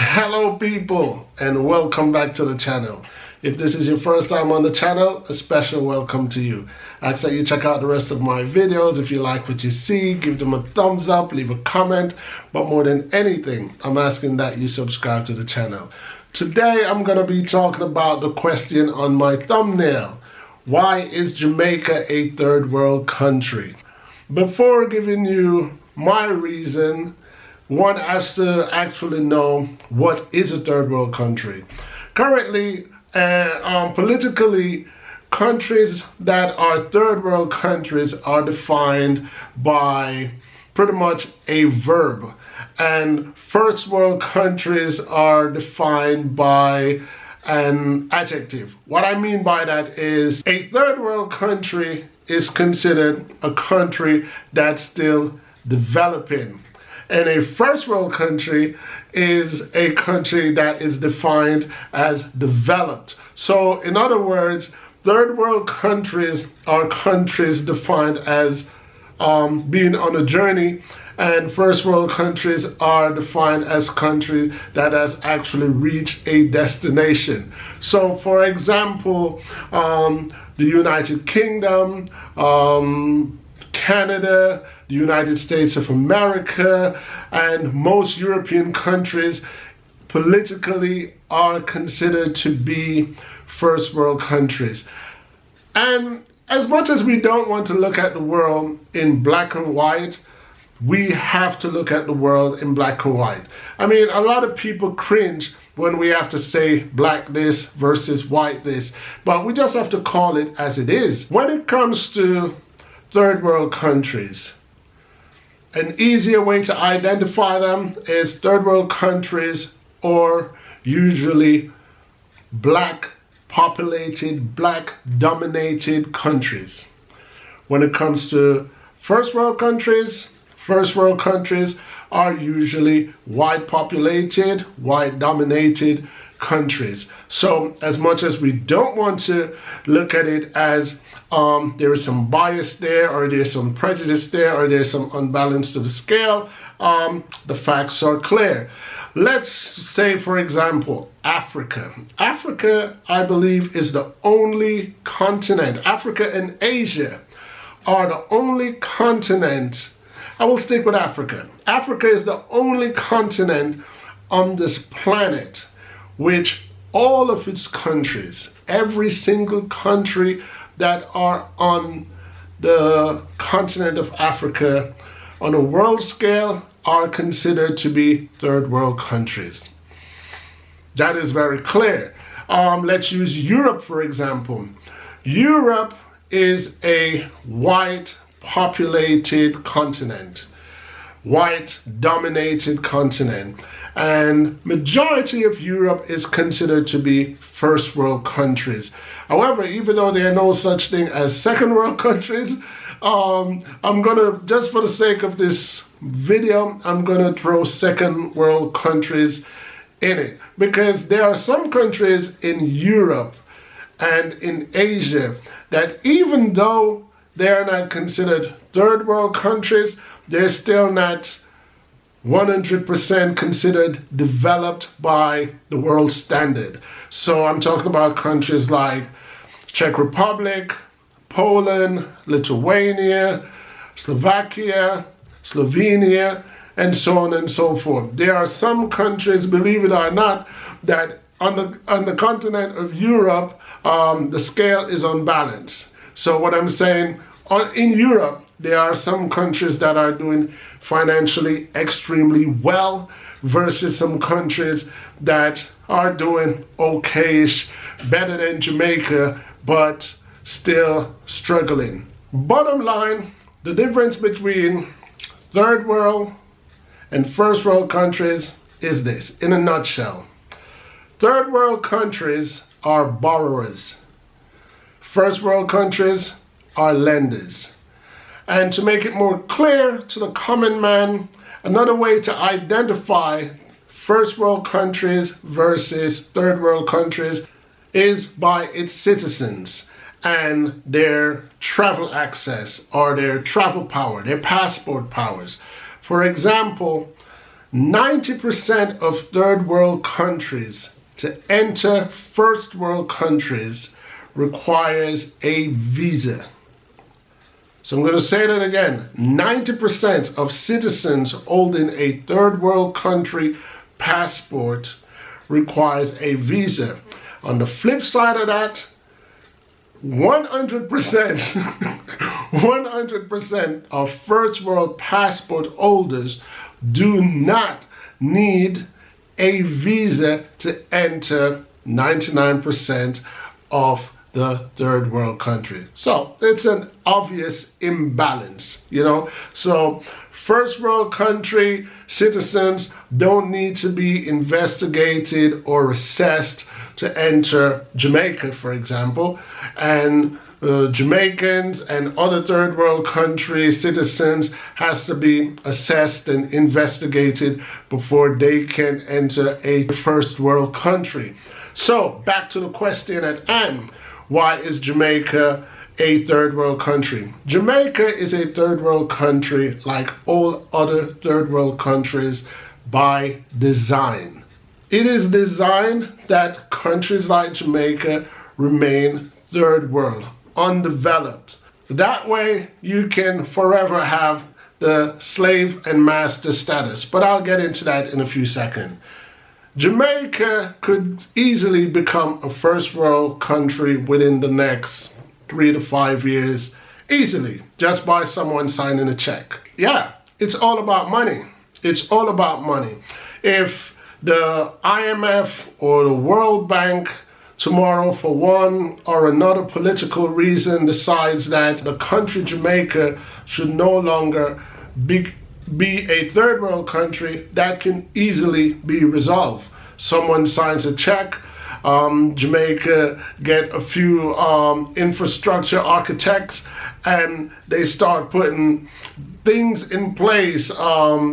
Hello people, and welcome back to the channel. If this is your first time on the channel, a special welcome to you. I ask that you check out the rest of my videos. If you like what you see, give them a thumbs up, leave a comment, but more than anything, I'm asking that you subscribe to the channel. Today I'm going to be talking about the question on my thumbnail. Why is Jamaica a third world country? Before giving you my reason, one has to actually know what is a third world country. Currently, politically, countries that are third world countries are defined by pretty much a verb. And first world countries are defined by an adjective. What I mean by that is a third world country is considered a country that's still developing. And a first world country is a country that is defined as developed. So in other words, third world countries are countries defined as being on a journey, and first world countries are defined as countries that has actually reached a destination. So for example, the United Kingdom, Canada, the United States of America, and most European countries politically are considered to be first world countries. And as much as we don't want to look at the world in black and white, we have to look at the world in black and white. I mean, a lot of people cringe when we have to say black this versus white this, but we just have to call it as it is. When it comes to third world countries, an easier way to identify them is third world countries are usually black populated, black dominated countries. When it comes to first world countries are usually white populated, white dominated countries. So as much as we don't want to look at it as there is some bias there, or there's some prejudice there, or there's some unbalance to the scale, the facts are clear. Let's say, for example, Africa. Africa, I believe, is the only continent. Africa and Asia are the only continent. I will stick with Africa. Africa is the only continent on this planet which all of its countries, every single country that are on the continent of Africa on a world scale are considered to be third world countries. That is very clear. Let's use Europe, for example. Europe is a white populated continent, white dominated continent, and majority of Europe is considered to be first world countries. However, even though there are no such thing as second world countries, I'm gonna, just for the sake of this video, I'm gonna throw second world countries in it, because there are some countries in Europe and in Asia that, even though they are not considered third world countries, they're still not 100% considered developed by the world standard. So I'm talking about countries like Czech Republic, Poland, Lithuania, Slovakia, Slovenia, and so on and so forth. There are some countries, believe it or not, that on the continent of Europe, the scale is unbalanced. So what I'm saying, in Europe, there are some countries that are doing financially extremely well versus some countries that are doing okayish, better than Jamaica, but still struggling. Bottom line, the difference between third world and first world countries is this, in a nutshell. Third world countries are borrowers. First world countries are lenders. And to make it more clear to the common man, another way to identify first world countries versus third world countries is by its citizens and their travel access or their travel power, their passport powers. For example, 90% of third world countries to enter first world countries requires a visa. So I'm going to say that again. 90% of citizens holding a third world country passport requires a visa. On the flip side of that, 100% 100% of first world passport holders do not need a visa to enter 99% of the third world country. So it's an obvious imbalance, you know. So first world country citizens don't need to be investigated or assessed to enter Jamaica, for example, and Jamaicans and other third world country citizens has to be assessed and investigated before they can enter a first world country. So back to the question at hand. Why is Jamaica a third world country? Jamaica is a third world country like all other third world countries by design. It is designed that countries like Jamaica remain third world, undeveloped. That way you can forever have the slave and master status. But I'll get into that in a few seconds. Jamaica could easily become a first world country within the next 3 to 5 years, easily, just by someone signing a check. Yeah, it's all about money. It's all about money. If the IMF or the World Bank tomorrow, for one or another political reason, decides that the country Jamaica should no longer be a third world country, that can easily be resolved. Someone signs a check, Jamaica get a few infrastructure architects, and they start putting things in place,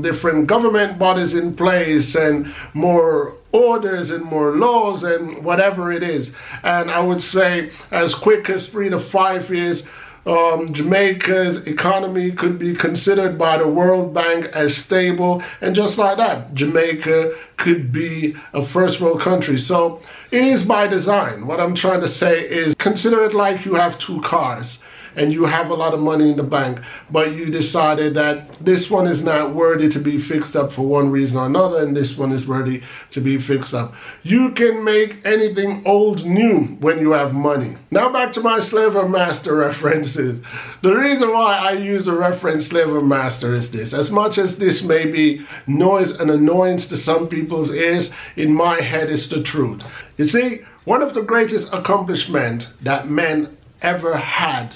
different government bodies in place, and more orders and more laws and whatever it is. And I would say as quick as 3 to 5 years, Jamaica's economy could be considered by the World Bank as stable, and just like that, Jamaica could be a first world country. So it is by design. What I'm trying to say is, consider it like you have 2 cars and you have a lot of money in the bank, but you decided that this one is not worthy to be fixed up for one reason or another, and this one is worthy to be fixed up. You can make anything old new when you have money. Now back to my slave and master references. The reason why I use the reference slave and master is this. As much as this may be noise and annoyance to some people's ears, in my head it's the truth. You see, one of the greatest accomplishments that men ever had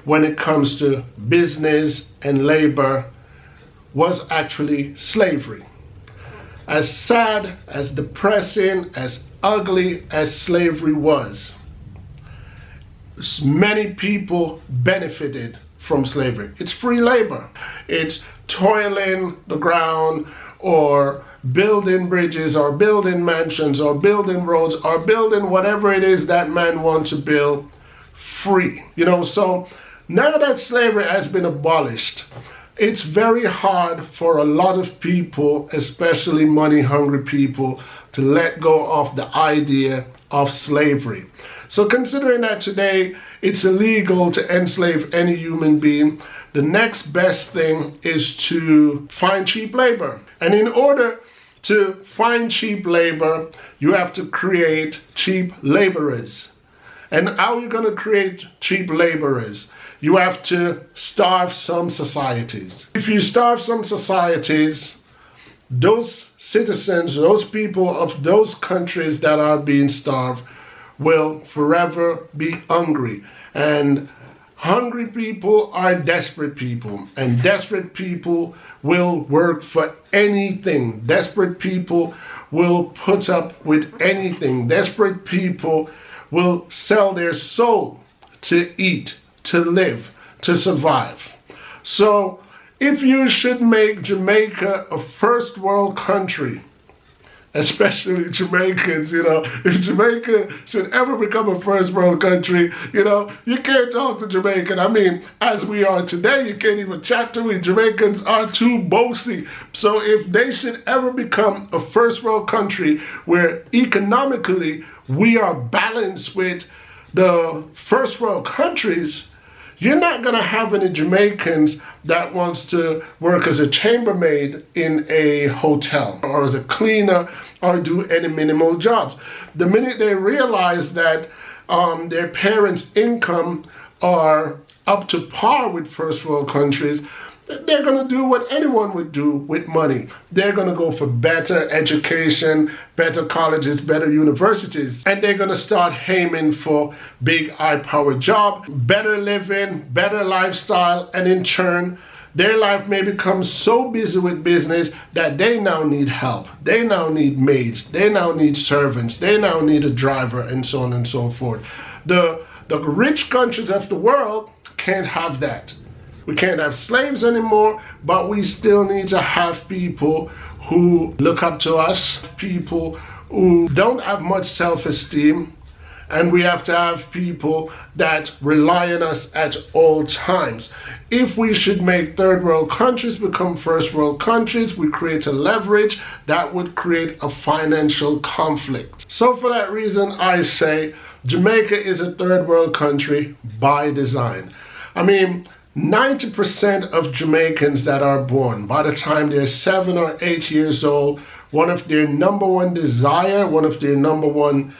when it comes to business and labor was actually slavery. As sad, as depressing, as ugly as slavery was, many people benefited from slavery. It's free labor. It's toiling the ground, or building bridges, or building mansions, or building roads, or building whatever it is that man wants to build, free. You know, so now that slavery has been abolished, it's very hard for a lot of people, especially money-hungry people, to let go of the idea of slavery. So considering that today it's illegal to enslave any human being, the next best thing is to find cheap labor. And in order to find cheap labor, you have to create cheap laborers. And how are you going to create cheap laborers? You have to starve some societies. If you starve some societies, those citizens, those people of those countries that are being starved will forever be hungry. And hungry people are desperate people. And desperate people will work for anything. Desperate people will put up with anything. Desperate people will sell their soul to eat, to live, to survive. So if you should make Jamaica a first world country, especially Jamaicans. If Jamaica should ever become a first world country, you can't talk to Jamaican. I mean, as we are today, you can't even chat to me. Jamaicans are too boasty. So if they should ever become a first world country where economically we are balanced with the first world countries, you're not going to have any Jamaicans that wants to work as a chambermaid in a hotel or as a cleaner or do any minimal jobs. The minute they realize that their parents' income are up to par with first world countries, they're going to do what anyone would do with money. They're going to go for better education, better colleges, better universities, and they're going to start aiming for big high-powered job, better living, better lifestyle, and in turn, their life may become so busy with business that they now need help. They now need maids. They now need servants. They now need a driver, and so on and so forth. The rich countries of the world can't have that. We can't have slaves anymore, but we still need to have people who look up to us, people who don't have much self-esteem, and we have to have people that rely on us at all times. If we should make third world countries become first world countries, we create a leverage that would create a financial conflict. So for that reason, I say Jamaica is a third world country by design. I mean, 90% of Jamaicans that are born, by the time they're 7 or 8 years old, one of their number one desire, one of their number one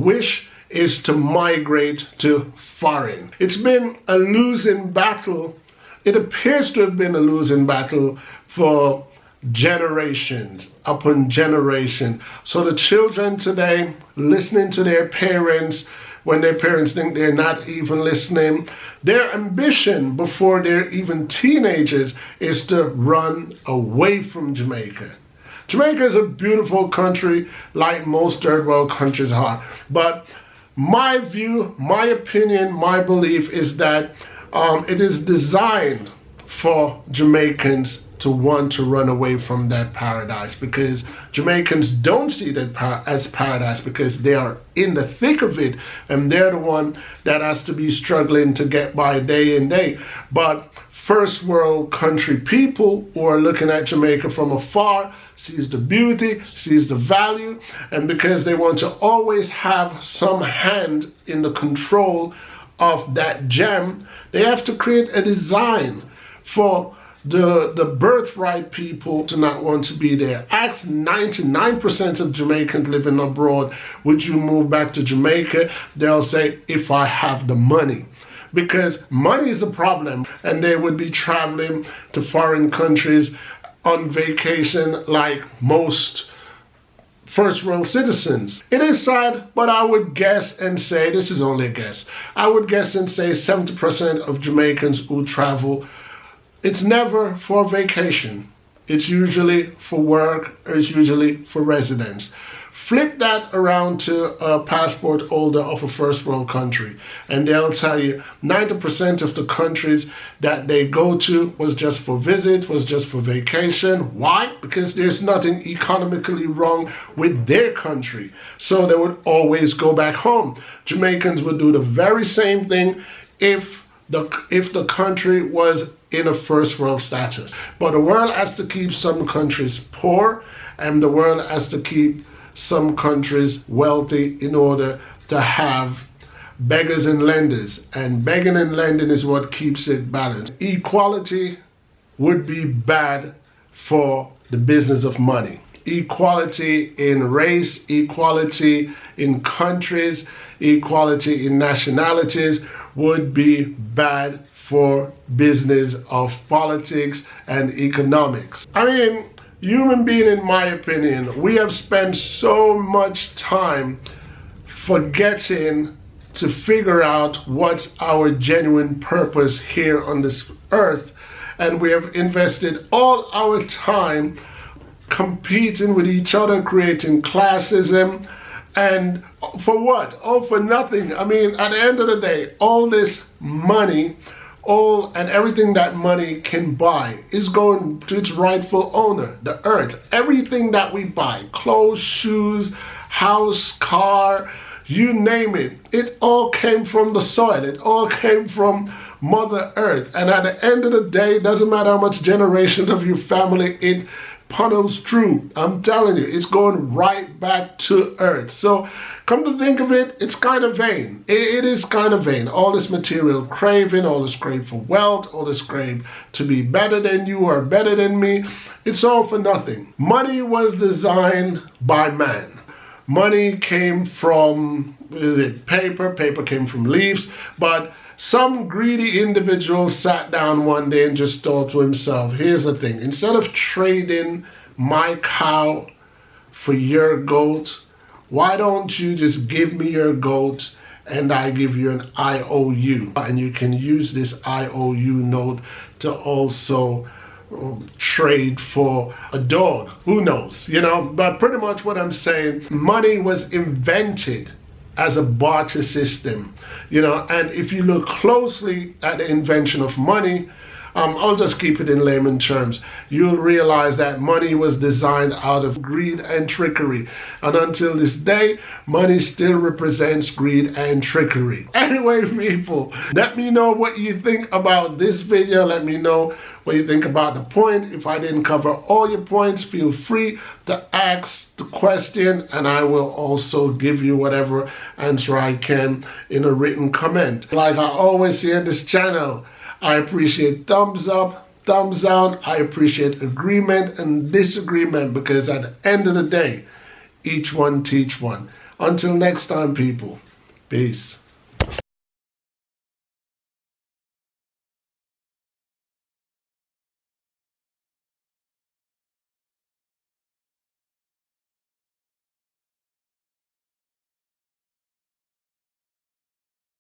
wish is to migrate to foreign. It's been a losing battle. It appears to have been a losing battle for generations upon generation. So the children today listening to their parents when their parents think they're not even listening. Their ambition before they're even teenagers is to run away from Jamaica. Jamaica is a beautiful country like most third world countries are. But my view, my opinion, my belief is that it is designed for Jamaicans to want to run away from that paradise, because Jamaicans don't see that as paradise because they are in the thick of it and they're the one that has to be struggling to get by day in day. But first world country people who are looking at Jamaica from afar sees the beauty, sees the value, and because they want to always have some hand in the control of that gem, they have to create a design for the birthright people to not want to be there. Ask 99% of Jamaicans living abroad, would you move back to Jamaica? They'll say, if I have the money. Because money is a problem, and they would be traveling to foreign countries on vacation like most first world citizens. It is sad, but I would guess and say, this is only a guess, I would guess and say 70% of Jamaicans who travel, it's never for vacation. It's usually for work, or it's usually for residence. Flip that around to a passport holder of a first world country, and they'll tell you 90% of the countries that they go to was just for visit, was just for vacation. Why? Because there's nothing economically wrong with their country. So they would always go back home. Jamaicans would do the very same thing if the country was in a first world status. But the world has to keep some countries poor, and the world has to keep some countries wealthy in order to have beggars and lenders. And begging and lending is what keeps it balanced. Equality would be bad for the business of money. Equality in race, equality in countries, equality in nationalities would be bad for business of politics and economics. I mean, human being, in my opinion, we have spent so much time forgetting to figure out what's our genuine purpose here on this earth, and we have invested all our time competing with each other, creating classism, and for what? Oh, for nothing. I mean, at the end of the day, all this money, all and everything that money can buy is going to its rightful owner, the earth. Everything that we buy, clothes, shoes, house, car, you name it, it all came from the soil. It all came from Mother Earth. And at the end of the day, it doesn't matter how much generations of your family it puddles through. I'm telling you, it's going right back to Earth. So come to think of it, it's kind of vain. It is kind of vain. All this material craving, all this crave for wealth, all this crave to be better than you or better than me, it's all for nothing. Money was designed by man. Money came from, paper? Paper came from leaves, but some greedy individual sat down one day and just thought to himself, here's the thing, instead of trading my cow for your goat, why don't you just give me your goat and I give you an IOU? And you can use this IOU note to also trade for a dog. Who knows, you know? But pretty much what I'm saying, money was invented as a barter system, you know, and if you look closely at the invention of money, I'll just keep it in layman terms, you'll realize that money was designed out of greed and trickery. And until this day, money still represents greed and trickery. Anyway, people, let me know what you think about this video. Let me know what you think about the point. If I didn't cover all your points, feel free to ask the question and I will also give you whatever answer I can in a written comment. Like I always say on this channel, I appreciate thumbs up, thumbs down. I appreciate agreement and disagreement because at the end of the day, each one teach one. Until next time, people, peace.